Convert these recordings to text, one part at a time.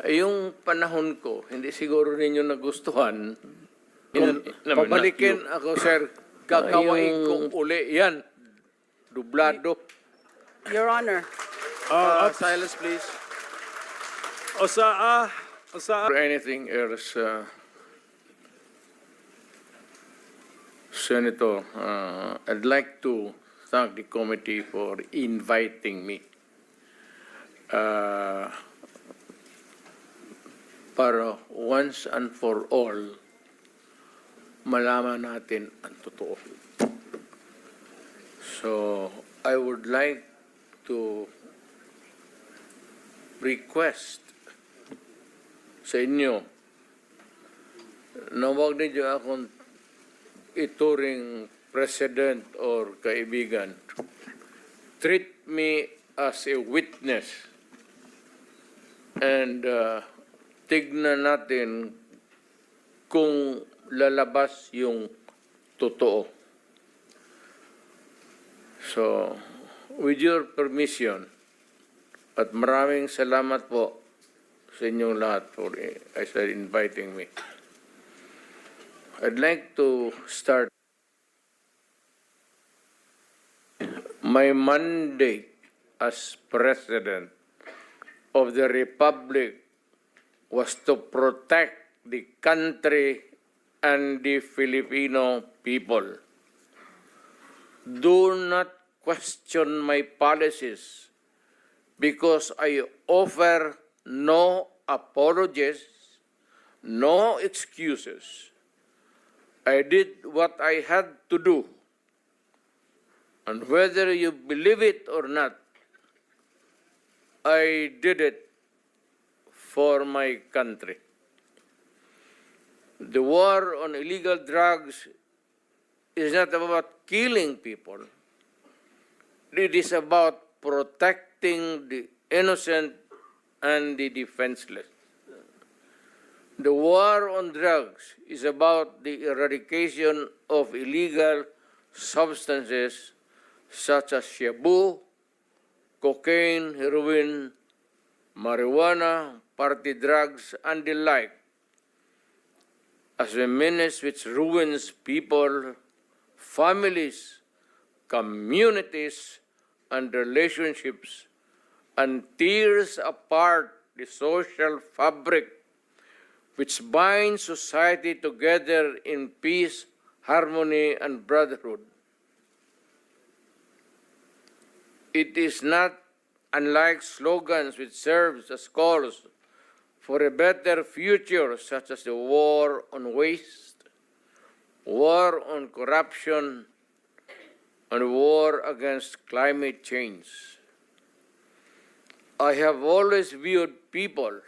Yung panahon ko, hindi siguro ninyo nagustuhan. Pabalikin ako, sir. Gagawain kong uli yan. Dublado. Your Honor, Silence, please. Or anything else, Senator, I'd like to thank the committee for inviting me. Para once and for all, malaman natin ang totoo. So, I would like to request sa inyo na huwag ninyo akong ituring president or kaibigan. Treat me as a witness and tignan natin kung lalabas yung totoo. So, with your permission, at maraming salamat po sa inyong lahat for inviting me. I'd like to start my mandate as President of the Republic was to protect the country and the Filipino people. Do not question my policies because I offer no apologies, no excuses. I did what I had to do. And whether you believe it or not, I did it for my country. The war on illegal drugs is not about killing people. It is about protecting the innocent and the defenseless. The war on drugs is about the eradication of illegal substances such as shabu, cocaine, heroin, marijuana, party drugs, and the like, as a menace which ruins people, families, communities, and relationships, and tears apart the social fabric which binds society together in peace, harmony, and brotherhood. It is not unlike slogans which serves as calls for a better future, such as the war on waste, war on corruption, and war against climate change. I have always viewed people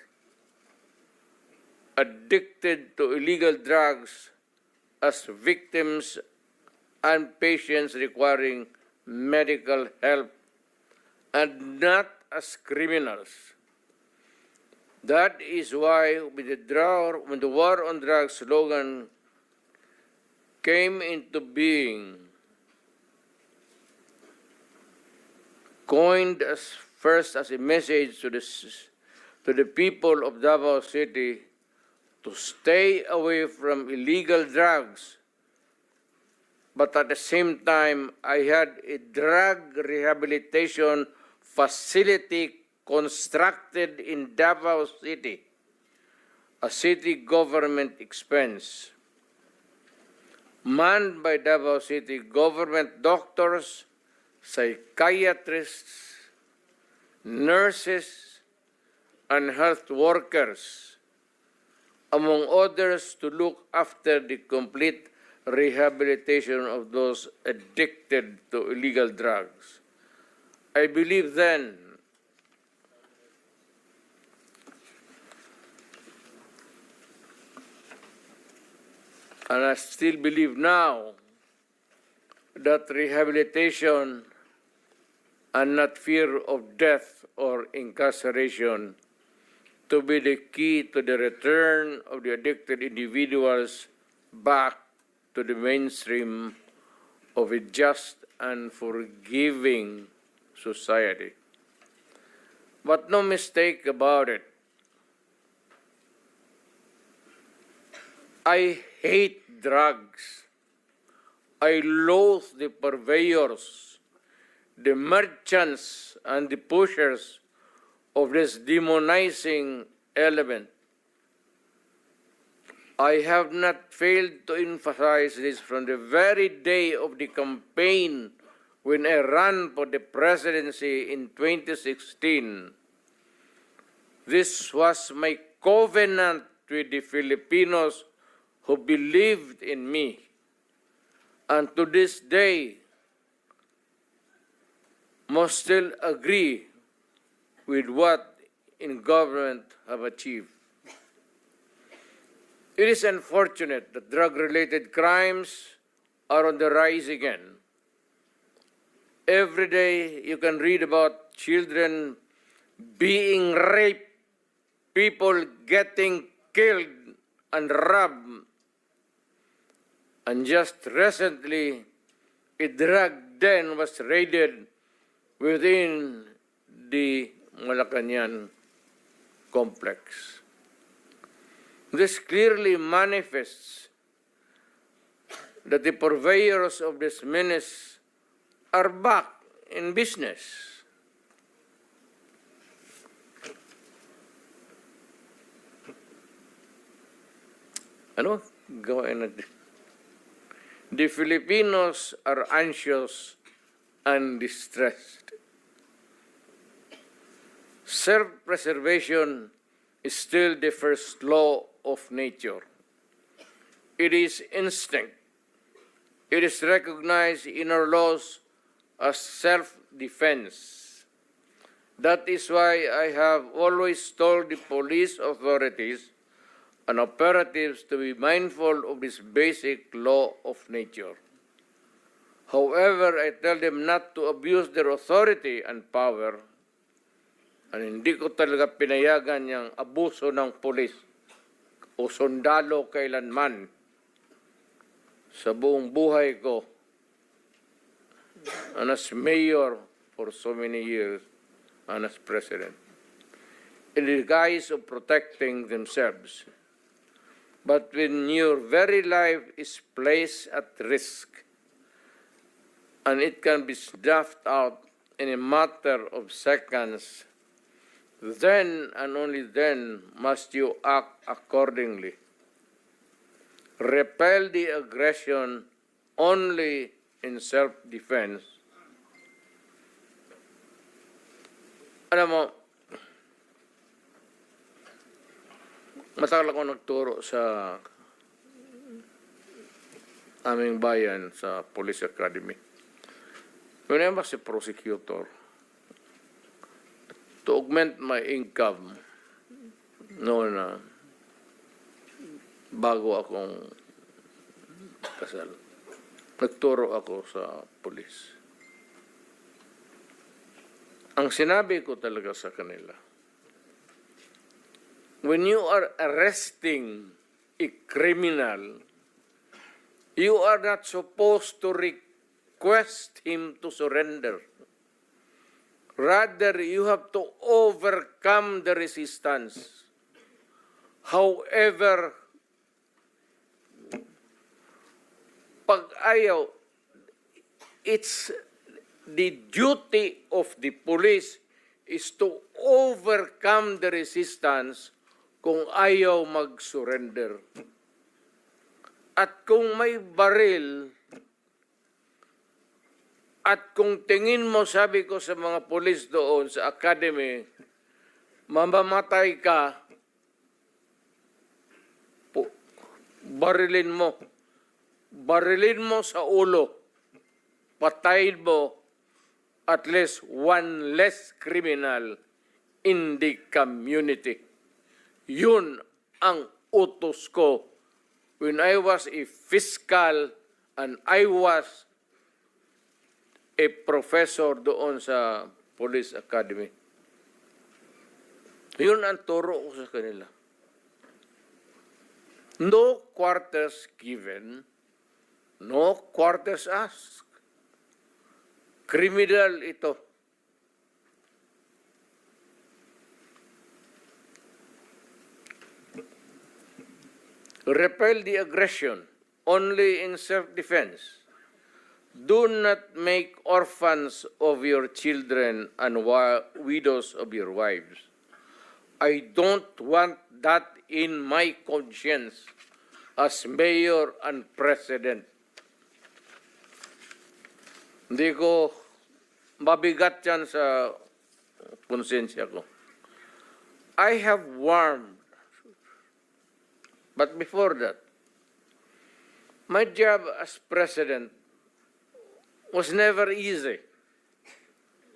addicted to illegal drugs as victims and patients requiring medical help and not as criminals. That is why when the war on drugs slogan came into being, coined first as a message to the people of Davao City to stay away from illegal drugs, but at the same time, I had a drug rehabilitation facility constructed in Davao City, a city government expense, manned by Davao City government doctors, psychiatrists, nurses, and health workers, among others, to look after the complete rehabilitation of those addicted to illegal drugs. I believe then and I still believe now that rehabilitation and not fear of death or incarceration to be the key to the return of the addicted individuals back to the mainstream of a just and forgiving society. But no mistake about it. I hate drugs. I loathe the purveyors, the merchants, and the pushers of this demonizing element. I have not failed to emphasize this from the very day of the campaign when I ran for the presidency in 2016. This was my covenant with the Filipinos who believed in me. And to this day, must still agree with what in government have achieved. It is unfortunate that drug-related crimes are on the rise again. Every day you can read about children being raped, people getting killed and robbed. And just recently, a drug den was raided within the Malacañang complex. This clearly manifests that the purveyors of this menace are back in business. Ano? Gawain natin. The Filipinos are anxious and distressed. Self-preservation is still the first law of nature. It is instinct. It is recognized in our laws as self-defense. That is why I have always told the police authorities and operatives to be mindful of this basic law of nature. However, I tell them not to abuse their authority and power, and hindi ko talaga pinayagan yung abuso ng pulis o sundalo kailanman sa buong buhay ko and as mayor for so many years and as president, in the guise of protecting themselves. But when your very life is placed at risk, and it can be snuffed out in a matter of seconds, then and only then must you act accordingly. Repel the aggression only in self-defense. Alam mo, matagal ako nagturo sa aming bayan sa Police Academy. When I was a prosecutor, to augment my income noon na bago akong kasal, nagturo ako sa pulis. Ang sinabi ko talaga sa kanila, when you are arresting a criminal, you are not supposed to request him to surrender. Rather, you have to overcome the resistance. However, pag ayaw, it's the duty of the police is to overcome the resistance kung ayaw mag-surrender. At kung may baril, at kung tingin mo, sabi ko sa mga pulis doon sa academy, mamamatay ka, barilin mo. Barilin mo sa ulo. Patayin mo at least one less criminal in the community. Yun ang utos ko when I was a fiscal and I was a professor doon sa Police Academy. Yun ang turo ko sa kanila. No quarters given, no quarters asked. Criminal ito. Repel the aggression only in self-defense. Do not make orphans of your children and widows of your wives. I don't want that in my conscience as mayor and president. Hindi ko mabigat yan sa konsensya ko. I have warned, but before that, my job as president was never easy,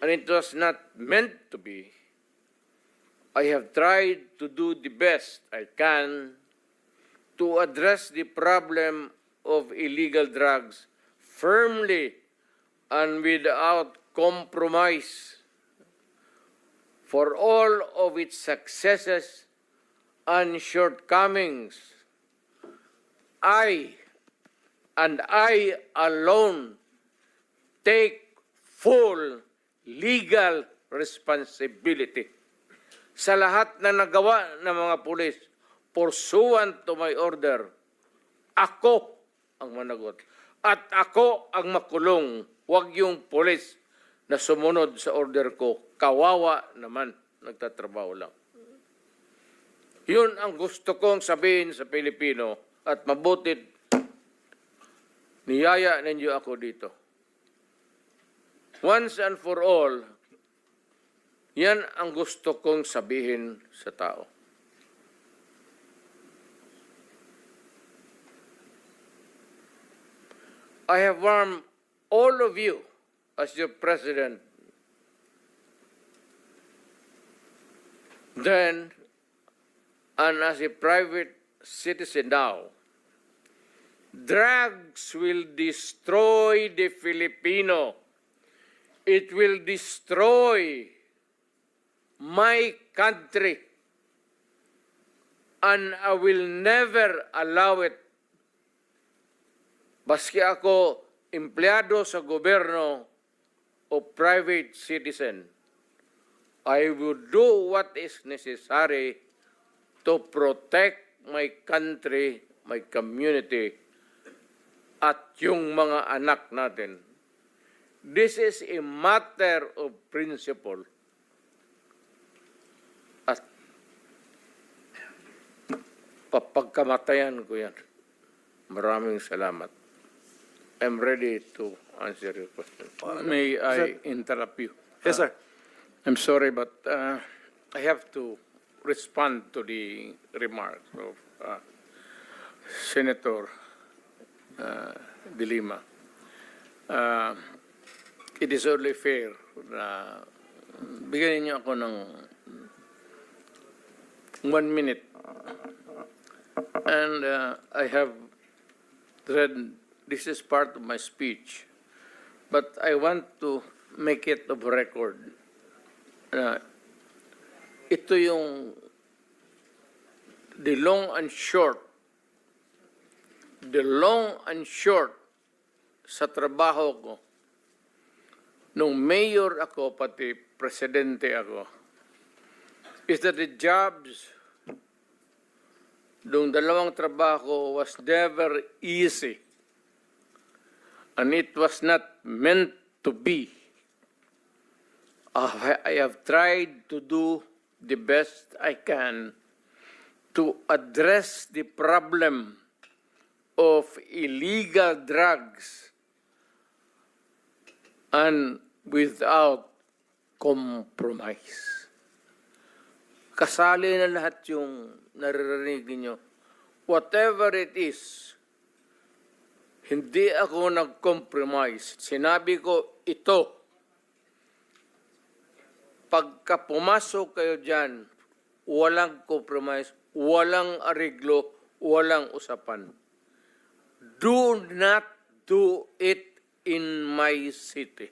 and it was not meant to be. I have tried to do the best I can to address the problem of illegal drugs firmly and without compromise. For all of its successes and shortcomings, I alone take full legal responsibility sa lahat na nagawa ng mga pulis pursuant to my order. Ako ang managot at ako ang makulong. Huwag yung pulis na sumunod sa order ko. Kawawa naman, nagtatrabaho lang. Yun ang gusto kong sabihin sa Pilipino at mabutit niyaya ninyo ako dito. Once and for all, yan ang gusto kong sabihin sa tao. I have warned all of you as your president then and as a private citizen now. Drugs will destroy the Filipino. It will destroy my country. And I will never allow it. Baski ako empleyado sa gobyerno o private citizen, I will do what is necessary to protect my country, my community, at yung mga anak natin. This is a matter of principle. At papagkamatayan ko yan. Maraming salamat. I'm ready to answer your question. May I interrupt you? Yes, sir. I'm sorry, but I have to respond to the remarks of Senator De Lima. It is only fair na bigyan niyo ako ng 1 minute. And I have read, this is part of my speech, but I want to make it of record. Ito yung the long and short sa trabaho ko. Nung mayor ako, pati presidente ako, is that the jobs, nung dalawang trabaho was never easy. And it was not meant to be. I have tried to do the best I can to address the problem of illegal drugs and without compromise. Kasali na lahat yung naririnig niyo. Whatever it is, hindi ako nag-compromise. Sinabi ko, ito. Pagka pumasok kayo dyan, walang compromise, walang ariglo, walang usapan. Do not do it in my city.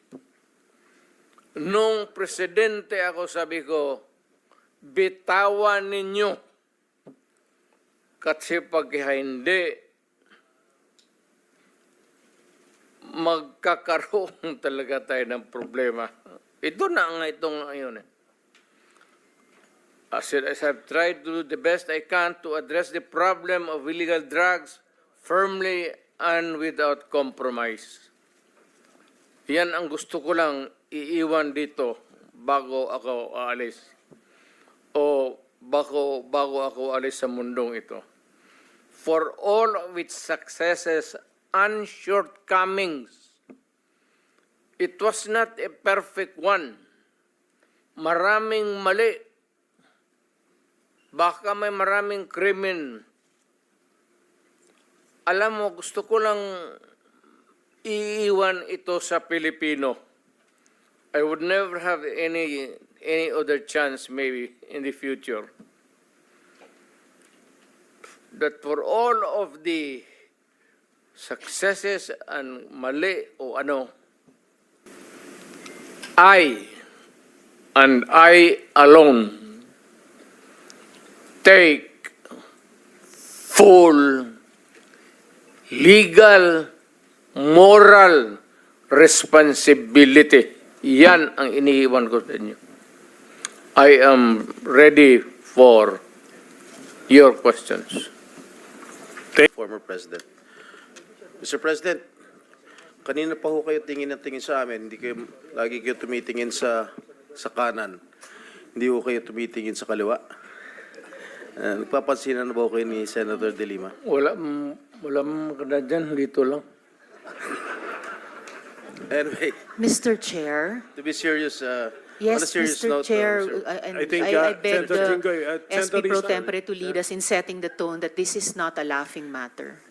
Nung presidente ako, sabi ko, bitawan ninyo. Kasi pag hindi, magkakaroon talaga tayo ng problema. Ito na nga itong ngayon. As I've tried to do the best I can to address the problem of illegal drugs firmly and without compromise. Yan ang gusto ko lang iiwan dito bago ako aalis. O bago ako alis sa mundong ito. For all of its successes and shortcomings, it was not a perfect one. Maraming mali. Baka may maraming krimen. Alam mo, gusto ko lang iiwan ito sa Pilipino. I would never have any other chance maybe in the future. That for all of the successes and mali o ano, I and I alone take full legal, moral responsibility. Yan ang iniiwan ko sa inyo. I am ready for your questions. Former President. Mr. President, kanina pa ho kayo tingin sa amin. Hindi kayo, lagi kayo tumitingin sa kanan. Hindi ho kayo tumitingin sa kaliwa. Nagpapansinan na ba ho kayo ni Senator De Lima? Walang kada dyan, dito lang. Anyway, Mr. Chair. to be serious, Yes, on a serious Mr. note, Chair, sir. I think, beg Senator Jinggoy, the Senator SP Pro Rizal, Tempore to lead us in setting the tone that this is not a laughing matter.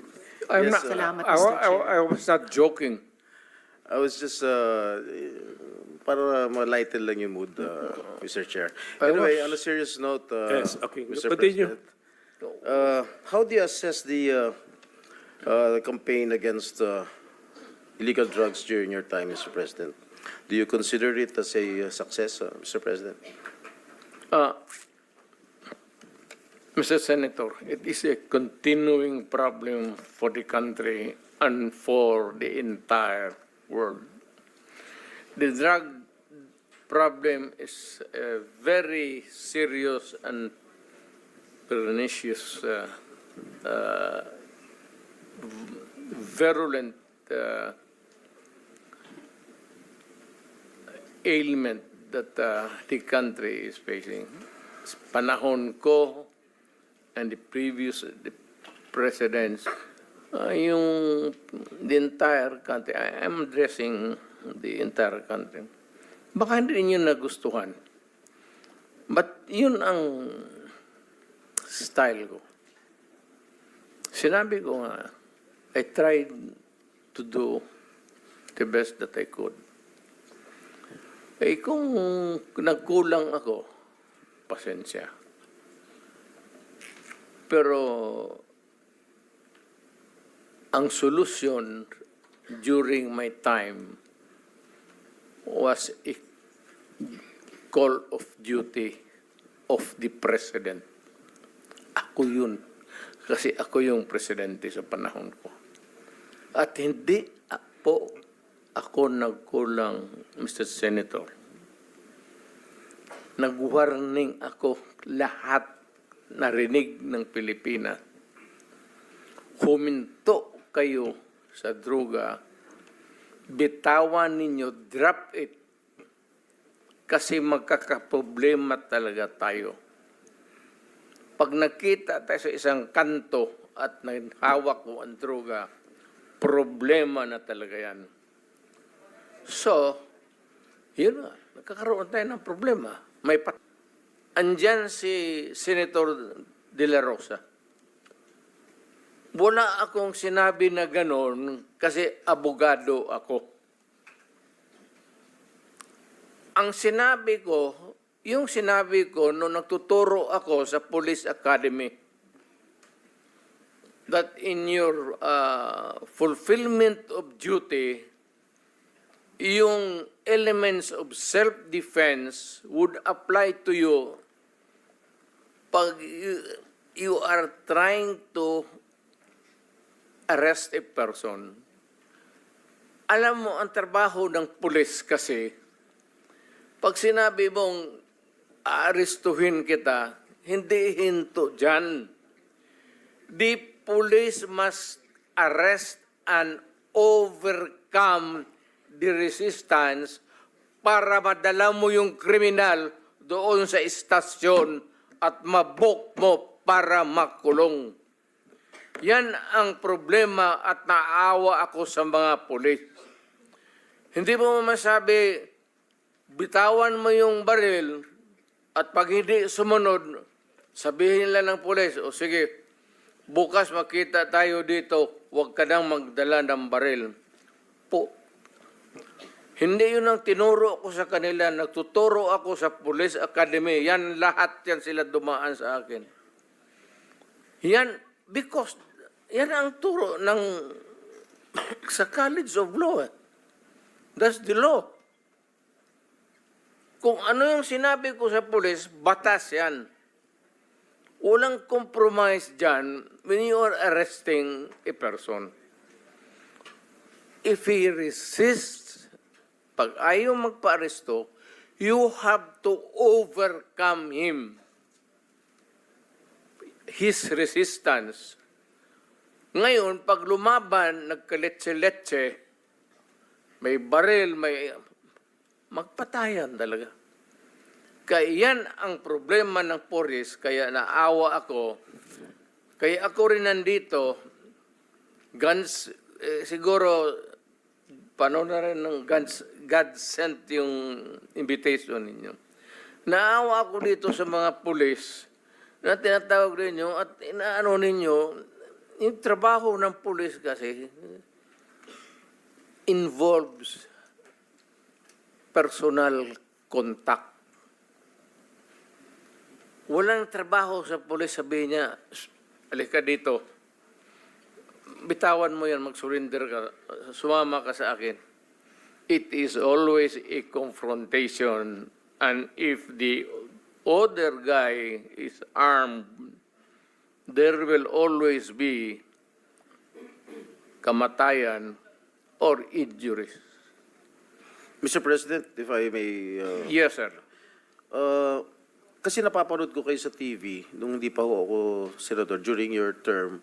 I'm Yes, not, Salamat, I, Mr. I, Chair. I was not joking. I was just, para ma-lighten lang yung mood, Mr. Chair. Anyway, on a serious note, Yes, okay. Mr. Continue. President, how do you assess the campaign against illegal drugs during your time, Mr. President? Do you consider it as a success, Mr. President? Mr. Senator, it is a continuing problem for the country and for the entire world. The drug problem is a very serious and pernicious, virulent ailment that the country is facing. Panahon ko and the presidents, the entire country, I am addressing the entire country. Baka hindi niyo nagustuhan. But yun ang style ko. Sinabi ko nga, I tried to do the best that I could. Eh kung nagkulang ako, pasensya. Pero ang solusyon during my time was a call of duty of the president. Ako yun. Kasi ako yung presidente sa panahon ko. At hindi ako nagkulang, Mr. Senator. Nag-warning ako lahat narinig ng Pilipinas. Huminto kayo sa droga, bitawan ninyo, drop it. Kasi magkakaproblema talaga tayo. Pag nakita tayo sa isang kanto at naghawak mo ang droga, problema na talaga yan. So, yun na, nagkakaroon tayo ng problema. Andyan si Senator De La Rosa. Wala akong sinabi na ganon kasi abogado ako. Ang sinabi ko, yung sinabi ko nung nagtuturo ako sa Police Academy, that in your fulfillment of duty, yung elements of self-defense would apply to you pag you are trying to arrest a person. Alam mo, ang trabaho ng pulis kasi, pag sinabi mong aarestuhin kita, hindi hinto dyan. The police must arrest and overcome the resistance para madala mo yung kriminal doon sa istasyon at mabok mo para makulong. Yan ang problema at naawa ako sa mga pulis. Hindi mo masabi, bitawan mo yung baril at pag hindi sumunod, sabihin lang ng pulis, o sige, bukas makita tayo dito, huwag ka nang magdala ng baril. Hindi yun ang tinuro ko sa kanila. Nagtuturo ako sa Police Academy. Yan, lahat yan sila dumaan sa akin. Yan, because yan ang turo ng sa College of Law. That's the law. Kung ano yung sinabi ko sa police, batas yan. Walang compromise dyan when you are arresting a person. If he resists, pag ayaw magpa-aresto, you have to overcome him. His resistance. Ngayon, pag lumaban, nagkaletse-letse, may baril, may magpatayan talaga. Kaya yan ang problema ng police, kaya naawa ako. Kaya ako rin nandito, guns, siguro, paano na rin ng God sent yung invitation ninyo. Naawa ako dito sa mga police na tinatawag ninyo at inaano ninyo, yung trabaho ng police kasi involves personal contact. Walang trabaho sa police, sabihin niya, alika dito, bitawan mo yan, mag-surrender ka, sumama ka sa akin. It is always a confrontation, and if the other guy is armed, there will always be kamatayan or injuries. Mr. President, if I may... Yes, sir. Kasi napapanood ko kayo sa TV, nung hindi pa ho ako senador, during your term,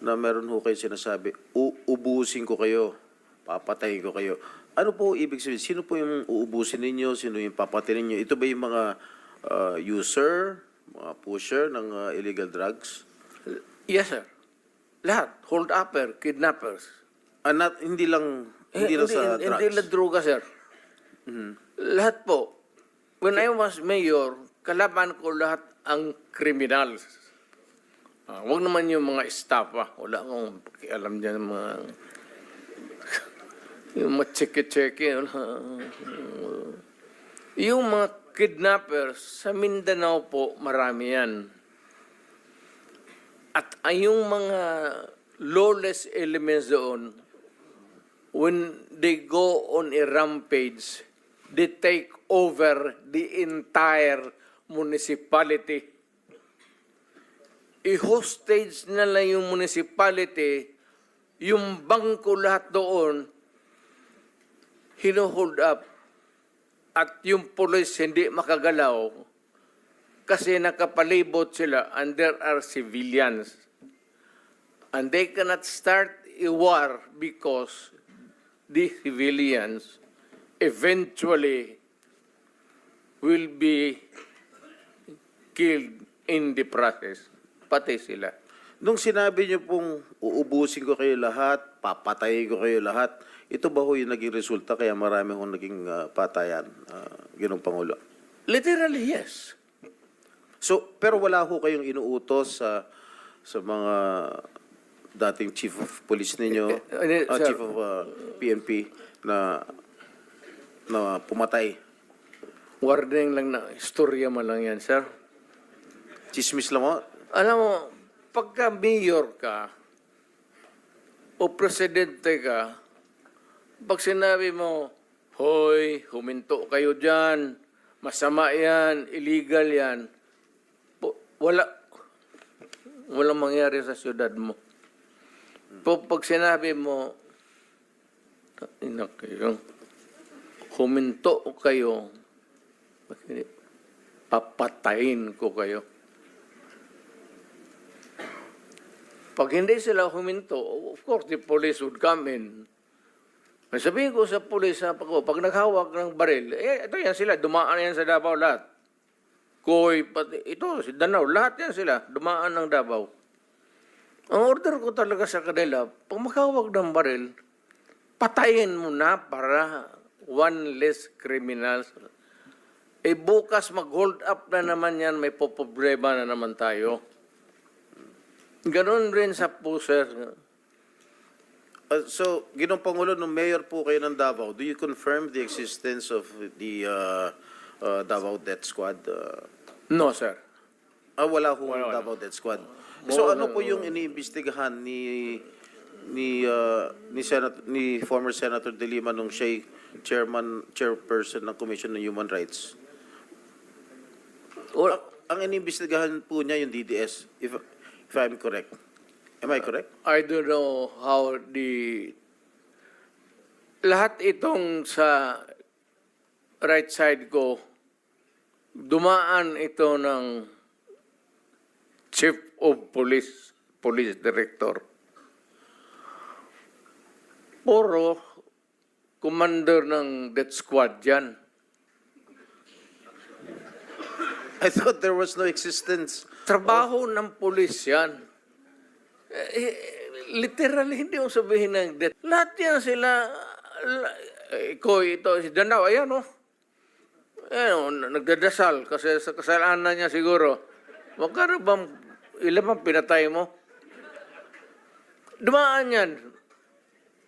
na meron ho kayo sinasabi, uubusin ko kayo, papatayin ko kayo. Ano po ibig sabihin? Sino po yung uubusin ninyo? Sino yung papatayin ninyo? Ito ba yung mga user, mga pusher ng illegal drugs? Yes, sir. Lahat. Hold-upper, kidnappers. Hindi lang sa drugs? Hindi lang droga, sir. Lahat po. When I was mayor, kalaban ko lahat ang criminals. Huwag naman yung mga staff, wala akong pakialam dyan, yung mga tseke-tseke. Yung mga kidnappers, sa Mindanao po, marami yan. At yung mga lawless elements doon, when they go on a rampage, they take over the entire municipality. I-hostage nila yung municipality, yung bangko lahat doon, hino-hold up, at yung police hindi makagalaw kasi nakapalibot sila and there are civilians. And they cannot start a war because the civilians eventually will be killed in the process. Pati sila. Nung sinabi niyo pong uubusin ko kayo lahat, papatayin ko kayo lahat, ito ba ho yung naging resulta kaya marami hong naging patayan, Ginoong Pangulo? Literally, yes. So, pero wala ho kayong inuutos sa mga dating chief of police ninyo, Sir, chief of PNP na pumatay? Warning lang na istorya mo lang yan, sir. Chismis lang ho? Alam mo, pagka mayor ka o presidente ka, pag sinabi mo, hoy, huminto kayo dyan, masama yan, illegal yan, walang mangyari sa syudad mo. Pag sinabi mo, huminto kayo, papatayin ko kayo. Pag hindi sila huminto, of course, the police would come in. May sabihin ko sa police, pag naghawak ng baril, ito yan sila, dumaan yan sa Davao lahat. Koy, pati, ito, si Danao, lahat yan sila, dumaan ng Davao. Ang order ko talaga sa kanila, pag maghawak ng baril, patayin mo na para one less criminals. Bukas mag-hold up na naman yan, may poproblema na naman tayo. Ganon rin sa puser. So, Ginong Pangulo, nung mayor po kayo ng Davao, do you confirm the existence of the Davao Death Squad? No, sir. Wala ho Davao Death Squad. So, ano po yung iniimbestigahan ni former Senator De Lima nung siya'y chairperson ng Commission on Human Rights? Ang iniimbestigahan po niya yung DDS, if I'm correct. Am I correct? I don't know how lahat itong sa right side ko, dumaan ito ng Chief of Police, Police Director. Puro commander ng death squad yan. I thought there was no existence. Trabaho ng pulis yan. Literally, hindi mo sabihin ng death. Lahat yan sila, ito, si Danao, ayan o. Nagdadasal kasi sa kasalanan niya siguro. Magkano bang, ilan bang pinatay mo? Dumaan yan.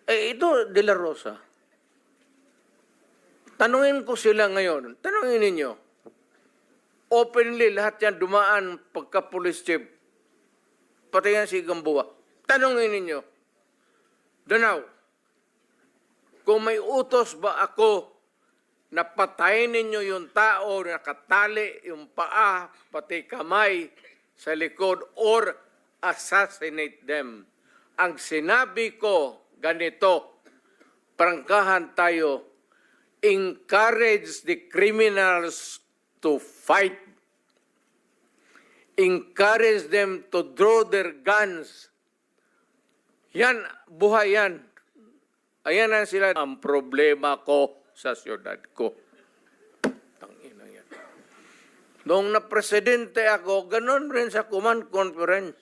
Ito, De La Rosa. Tanungin ko sila ngayon. Tanungin ninyo. Openly, lahat yan dumaan pagka-police chief. Pati yan si Gamboa. Tanungin ninyo. Danao, kung may utos ba ako na patayin ninyo yung tao na nakatali yung paa, pati kamay sa likod, or assassinate them. Ang sinabi ko, ganito, prangkahan tayo, encourage the criminals to fight. Encourage them to draw their guns. Yan, buhay yan. Ayan na sila. Ang problema ko sa siyudad ko. Tangina yan. Noong na-presidente ako, ganun rin sa command conference.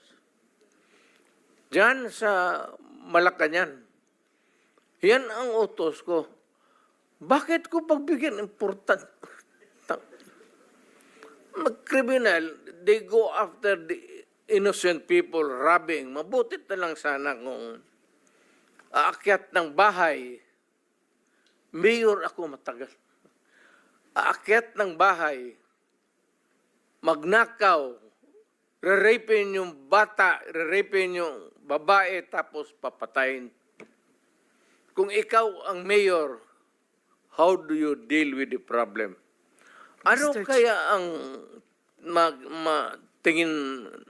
Diyan sa Malacanang. Yan ang utos ko. Bakit ko pagbigyan important? Mag-criminal, they go after the innocent people robbing. Mabutit na lang sana kung aakyat ng bahay. Mayor ako matagal. Aakyat ng bahay, magnakaw, re-rapin yung bata, re-rapin yung babae, tapos papatayin. Kung ikaw ang mayor, how do you deal with the problem? Ano Mr. kaya ang tingin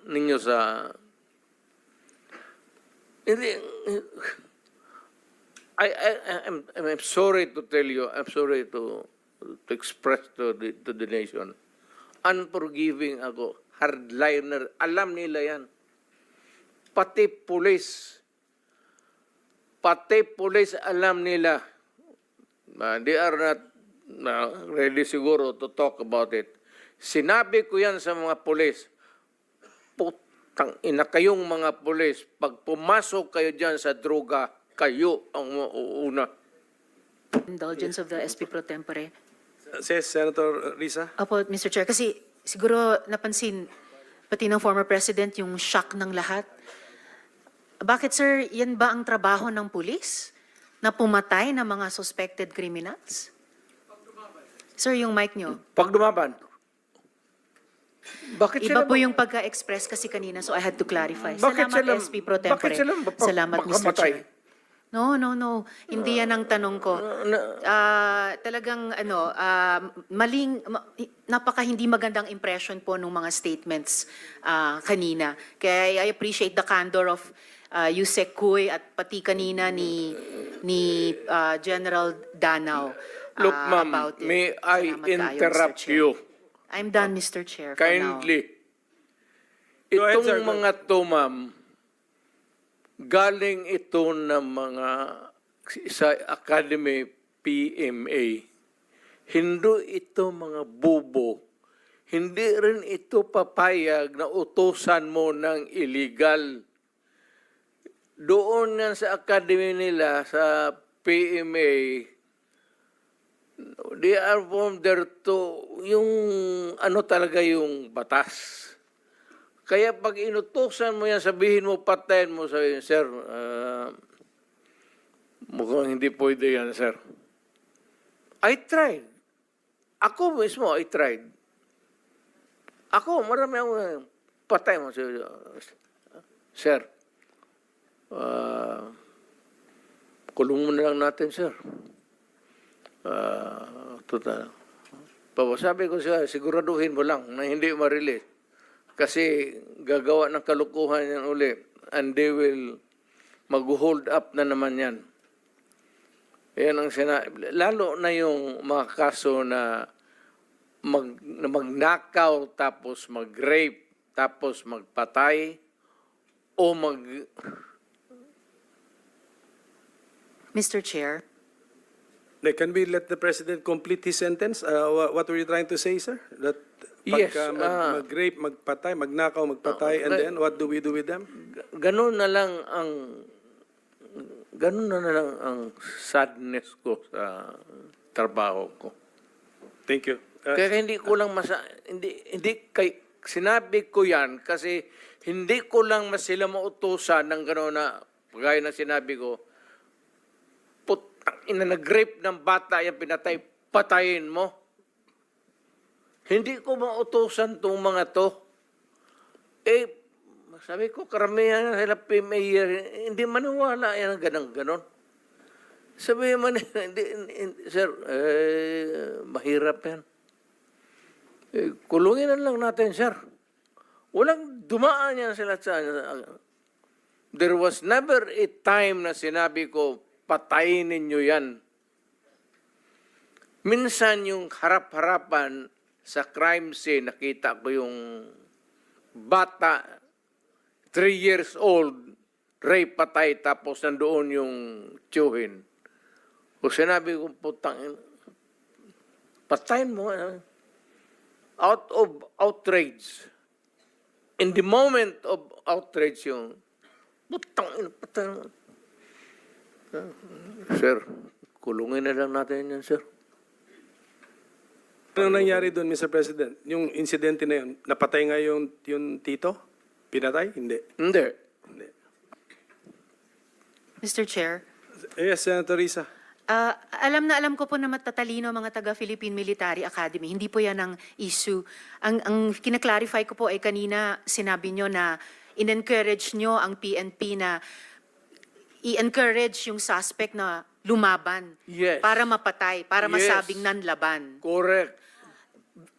ninyo sa... Hindi, I'm sorry to tell you, I'm sorry to express to the nation. Unforgiving ako, hardliner, alam nila yan. Pati police alam nila. They are not ready siguro to talk about it. Sinabi ko yan sa mga pulis. Putang ina kayong mga pulis, pag pumasok kayo dyan sa droga, kayo ang mauuna. Indulgence of the SP Pro Tempore. Senator Risa? Opo, Mr. Chair. Kasi siguro napansin, pati ng former president, yung shock ng lahat. Bakit, sir, yan ba ang trabaho ng pulis? Na pumatay ng mga suspected criminals? Sir, yung mic nyo. Pag dumaban, bakit Iba sila po yung pagka-express kasi kanina, so I had to clarify. Bakit Salamat, sila- SP Pro Tempore. bakit sila Salamat, Mr. makamatay? Chair. No. Hindi yan ang tanong ko. Talagang napaka hindi magandang impression po ng mga statements kanina. Kaya I appreciate the candor of Yusek Kuy at pati kanina ni General Danao. Look, ma'am, about it. may I Salamat kayo, Mr. interrupt Chair. you? I'm done, Mr. Chair, for now. Kindly. Go ahead, Itong sir. mga to, ma'am, galing ito ng mga sa Academy PMA. Hindi ito mga bubo. Hindi rin ito papayag na utusan mo ng illegal. Doon yan sa academy nila, sa PMA, they are from there to, yung ano talaga yung batas. Kaya pag inutusan mo yan, sabihin mo, patayin mo, sabihin, sir, mukhang hindi pwede yan, sir. I tried. Ako mismo, I tried. Ako, marami akong patay mo. Sir, kulong mo na lang natin, sir. Total. Sabi ko siya, siguraduhin mo lang na hindi ma-release. Kasi gagawa ng kalukuhan yan uli. And they will mag-hold up na naman yan. Yan ang lalo na yung mga kaso na magnakaw, tapos mag-rape, tapos magpatay, o Mr. Chair, Can we let the President complete his sentence? What were you trying to say, sir? That Yes, pagka mag-rape, magpatay, magnakaw, magpatay, and then what do we do with them? ganun na lang ang sadness ko sa trabaho ko. Thank you. Kaya hindi ko lang sinabi ko yan kasi hindi ko lang sila mautusan ng gano'n na gaya na sinabi ko, nag-rape ng bata, yan pinatay, patayin mo. Hindi ko mautusan itong mga to. Sabi ko, karamihan sila PMA, hindi maniwala yan ang ganon. Sabi man, sir, mahirap yan. Kulungin na lang natin, sir. Walang dumaan yan sila sa... There was never a time na sinabi ko, patayin ninyo yan. Minsan yung harap-harapan sa crime scene, nakita ko yung bata, 3 years old, rape, patay, tapos nandoon yung tiyuhin. O sinabi ko, putang, patayin mo. Out of outrage. In the moment of outrage yung, putang, patayin mo. Sir, kulungin na lang natin yan, sir. Ano nangyari doon, Mr. President? Yung insidente na yun, napatay nga yung tito? Pinatay? Hindi. Hindi. Mr. Chair, Yes, Senator Risa. alam na alam ko po na matatalino mga taga-Philippine Military Academy. Hindi po yan ang issue. Ang kinaklarify ko po ay kanina sinabi nyo na in-encourage nyo ang PNP na i-encourage yung suspect na lumaban. Yes. Para mapatay, para Yes. masabing nanlaban. Correct.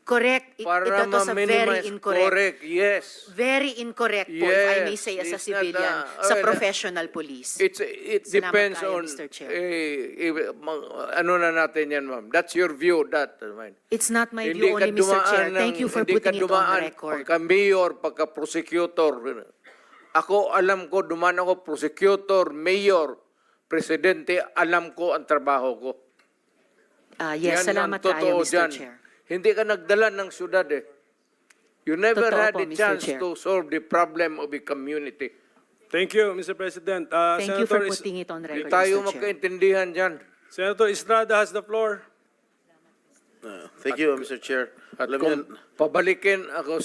Correct. Para Ito sa very ma-minimize. incorrect. Correct, yes. Very incorrect po, if I may Yes, say, as a it's not, civilian, sa professional police. It Salamat depends tayo, on, Mr. Chair. ano na natin yan, ma'am. That's your view, that. Mine. It's not my view only, Mr. Chair. Thank you for putting it on record. Pagka-mayor, pagka-prosecutor. Ako, alam ko, dumaan ako, prosecutor, mayor, presidente, alam ko ang trabaho ko. Yes, Yan salamat ang totoo tayo, Mr. dyan. Chair. Hindi ka nagdala ng syudad eh. You never Totoo had po, a Mr. chance Chair. to solve the problem of a community. Thank you, Mr. President. Thank you for Senator putting it on Hindi record, tayo Mr. Chair. magkaintindihan dyan. Senator Estrada has the floor. Thank you, Mr. Chair. At Alam kung niyo, pabalikin ako